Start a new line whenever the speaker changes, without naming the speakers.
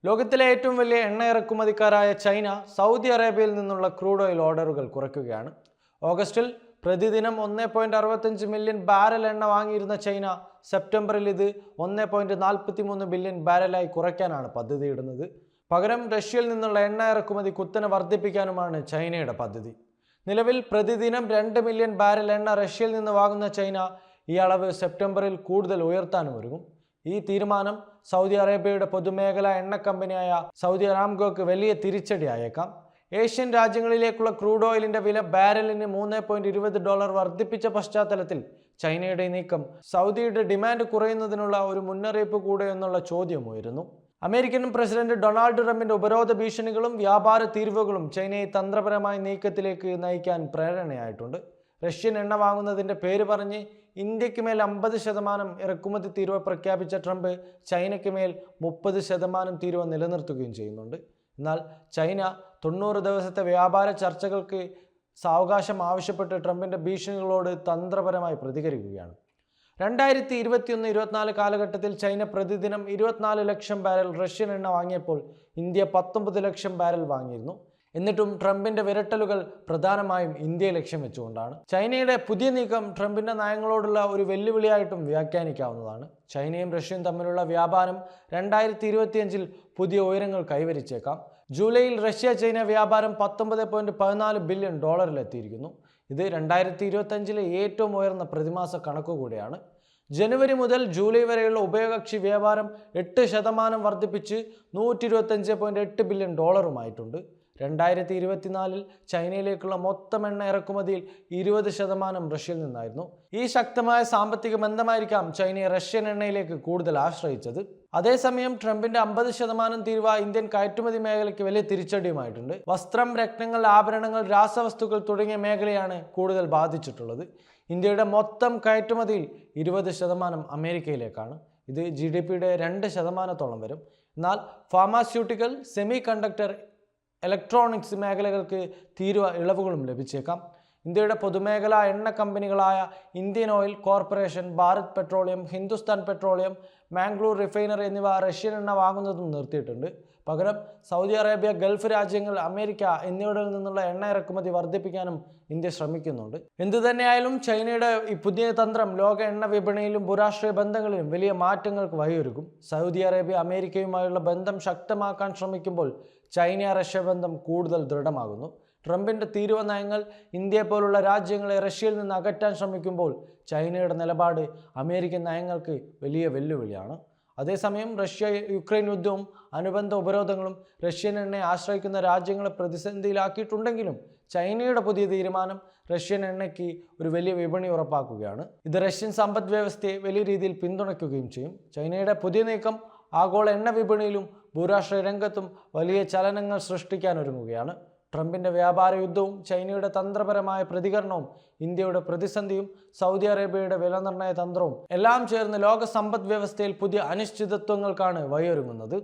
ലോകത്തിലെ ഏറ്റവും വലിയ എണ്ണ ഇറക്കുമതിക്കാരായ ചൈന സൗദി അറേബ്യയിൽ നിന്നുള്ള ക്രൂഡ് ഓയിൽ ഓർഡറുകൾ കുറയ്ക്കുകയാണ്. ഓഗസ്റ്റിൽ പ്രതിദിനം 1.65 മില്യൺ ബാരൽ എണ്ണ വാങ്ങിയിരുന്ന ചൈന സെപ്റ്റംബറിൽ ഇത് 1.43 ബില്യൺ ബാരലായി കുറയ്ക്കാനാണ് പദ്ധതിയിടുന്നത്. പകരം റഷ്യയിൽ നിന്നുള്ള എണ്ണ ഇറക്കുമതി കുത്തനെ വർദ്ധിപ്പിക്കാനുമാണ് ചൈനയുടെ പദ്ധതി. നിലവിൽ പ്രതിദിനം 2 മില്യൺ ബാരൽ എണ്ണ റഷ്യയിൽ നിന്ന് വാങ്ങുന്ന ചൈന ഈ അളവ് സെപ്റ്റംബറിൽ കൂടുതൽ ഉയർത്താനും ഒരുങ്ങും. ഈ തീരുമാനം സൗദി അറേബ്യയുടെ പൊതുമേഖലാ എണ്ണ കമ്പനിയായ സൗദി അരാംകോക്ക് വലിയ തിരിച്ചടിയായേക്കാം. ഏഷ്യൻ രാജ്യങ്ങളിലേക്കുള്ള ക്രൂഡ് ഓയിലിന്റെ വില ബാരലിന് $3.20 വർദ്ധിപ്പിച്ച പശ്ചാത്തലത്തിൽ ചൈനയുടെ നീക്കം സൗദിയുടെ ഡിമാൻഡ് കുറയുന്നതിനുള്ള ഒരു മുന്നറിയിപ്പ് കൂടെ എന്നുള്ള ചോദ്യം ഉയരുന്നു. അമേരിക്കൻ പ്രസിഡന്റ് ഡൊണാൾഡ് ട്രംപിന്റെ ഉപരോധ ഭീഷണികളും വ്യാപാര തീരുവകളും ചൈനയെ തന്ത്രപരമായ നീക്കത്തിലേക്ക് നയിക്കാൻ പ്രേരണയായിട്ടുണ്ട്. റഷ്യൻ എണ്ണ വാങ്ങുന്നതിന്റെ പേര് പറഞ്ഞ് ഇന്ത്യക്ക് മേൽ 50% ഇറക്കുമതി തീരുവ പ്രഖ്യാപിച്ച ട്രംപ് ചൈനയ്ക്ക് മേൽ 30% തീരുവ നിലനിർത്തുകയും ചെയ്യുന്നുണ്ട്. എന്നാൽ ചൈന 90 ദിവസത്തെ വ്യാപാര ചർച്ചകൾക്ക് സാവകാശം ആവശ്യപ്പെട്ട് ട്രംപിന്റെ ഭീഷണികളോട് തന്ത്രപരമായി പ്രതികരിക്കുകയാണ്. 2021-24 കാലഘട്ടത്തിൽ ചൈന പ്രതിദിനം 24 ലക്ഷം ബാരൽ റഷ്യൻ എണ്ണ വാങ്ങിയപ്പോൾ ഇന്ത്യ 19 ലക്ഷം ബാരൽ വാങ്ങിയിരുന്നു. എന്നിട്ടും ട്രംപിന്റെ വിരട്ടലുകൾ പ്രധാനമായും ഇന്ത്യയെ ലക്ഷ്യം വെച്ചുകൊണ്ടാണ്. ചൈനയുടെ പുതിയ നീക്കം ട്രംപിന്റെ നയങ്ങളോടുള്ള ഒരു വെല്ലുവിളിയായിട്ടും വ്യാഖ്യാനിക്കാവുന്നതാണ്. ചൈനയും റഷ്യയും തമ്മിലുള്ള വ്യാപാരം 2025 പുതിയ ഉയരങ്ങൾ കൈവരിച്ചേക്കാം. ജൂലൈയിൽ റഷ്യ ചൈന വ്യാപാരം $19.14 ബില്യൺ എത്തിയിരിക്കുന്നു. ഇത് 2025 ഏറ്റവും ഉയർന്ന പ്രതിമാസ കണക്കുകൂടിയാണ്. ജനുവരി മുതൽ ജൂലൈ വരെയുള്ള ഉഭയകക്ഷി വ്യാപാരം 8% വർദ്ധിപ്പിച്ച് $125.8 ബില്യൺ ആയിട്ടുണ്ട്. 2024 ചൈനയിലേക്കുള്ള മൊത്തം എണ്ണ ഇറക്കുമതിയിൽ 20% റഷ്യയിൽ നിന്നായിരുന്നു. ഈ ശക്തമായ സാമ്പത്തിക ബന്ധമായിരിക്കാം ചൈനയെ റഷ്യൻ എണ്ണയിലേക്ക് കൂടുതൽ ആശ്രയിച്ചത്. അതേസമയം ട്രംപിന്റെ 50% തീരുവ ഇന്ത്യൻ കയറ്റുമതി മേഖലയ്ക്ക് വലിയ തിരിച്ചടിയുമായിട്ടുണ്ട്. വസ്ത്രം, രത്നങ്ങൾ, ആഭരണങ്ങൾ, രാസവസ്തുക്കൾ തുടങ്ങിയ മേഖലയാണ് കൂടുതൽ ബാധിച്ചിട്ടുള്ളത്. ഇന്ത്യയുടെ മൊത്തം കയറ്റുമതിയിൽ 20% അമേരിക്കയിലേക്കാണ്. ഇത് GDPയുടെ 2% വരും. എന്നാൽ ഫാർമാസ്യൂട്ടിക്കൽ, സെമി കണ്ടക്ടർ, ഇലക്ട്രോണിക്സ് മേഖലകൾക്ക് തീരുവ ഇളവുകളും ലഭിച്ചേക്കാം. ഇന്ത്യയുടെ പൊതുമേഖലാ എണ്ണ കമ്പനികളായ ഇന്ത്യൻ ഓയിൽ കോർപ്പറേഷൻ, ഭാരത് പെട്രോളിയം, ഹിന്ദുസ്ഥാൻ പെട്രോളിയം, മാംഗ്ലൂർ റിഫൈനറി എന്നിവ റഷ്യൻ എണ്ണ വാങ്ങുന്നതും നിർത്തിയിട്ടുണ്ട്. പകരം സൗദി അറേബ്യ, ഗൾഫ് രാജ്യങ്ങൾ, അമേരിക്ക എന്നിവിടങ്ങളിൽ നിന്നുള്ള എണ്ണ ഇറക്കുമതി വർദ്ധിപ്പിക്കാനും ഇന്ത്യ ശ്രമിക്കുന്നുണ്ട്. എന്തുതന്നെയായാലും ചൈനയുടെ ഈ പുതിയ തന്ത്രം ലോക എണ്ണ വിപണിയിലും ഭൂരാഷ്ട്രീയ ബന്ധങ്ങളിലും വലിയ മാറ്റങ്ങൾക്ക് വഴിയൊരുക്കും. സൗദി അറേബ്യ അമേരിക്കയുമായുള്ള ബന്ധം ശക്തമാക്കാൻ ശ്രമിക്കുമ്പോൾ ചൈന റഷ്യ ബന്ധം കൂടുതൽ ദൃഢമാകുന്നു. ട്രംപിന്റെ തീരുവ നയങ്ങൾ ഇന്ത്യയെ പോലുള്ള രാജ്യങ്ങളെ റഷ്യയിൽ നിന്ന് അകറ്റാൻ ശ്രമിക്കുമ്പോൾ ചൈനയുടെ നിലപാട് അമേരിക്കൻ നയങ്ങൾക്ക് വലിയ വെല്ലുവിളിയാണ്. അതേസമയം റഷ്യ യുക്രൈൻ യുദ്ധവും അനുബന്ധ ഉപരോധങ്ങളും റഷ്യൻ എണ്ണയെ ആശ്രയിക്കുന്ന രാജ്യങ്ങളെ പ്രതിസന്ധിയിലാക്കിയിട്ടുണ്ടെങ്കിലും ചൈനയുടെ പുതിയ തീരുമാനം റഷ്യൻ എണ്ണയ്ക്ക് ഒരു വലിയ വിപണി ഉറപ്പാക്കുകയാണ്. ഇത് റഷ്യൻ സമ്പദ് വ്യവസ്ഥയെ വലിയ രീതിയിൽ പിന്തുണയ്ക്കുകയും ചെയ്യും. ചൈനയുടെ പുതിയ നീക്കം ആഗോള എണ്ണ വിപണിയിലും ഭൂരാഷ്ട്രീയ രംഗത്തും വലിയ ചലനങ്ങൾ സൃഷ്ടിക്കാനൊരുങ്ങുകയാണ്. ട്രംപിന്റെ വ്യാപാര യുദ്ധവും ചൈനയുടെ തന്ത്രപരമായ പ്രതികരണവും ഇന്ത്യയുടെ പ്രതിസന്ധിയും സൗദി അറേബ്യയുടെ വിലനിർണ്ണയ തന്ത്രവും എല്ലാം ചേർന്ന് ലോക സമ്പദ് വ്യവസ്ഥയിൽ പുതിയ അനിശ്ചിതത്വങ്ങൾക്കാണ് വഴിയൊരുങ്ങുന്നത്.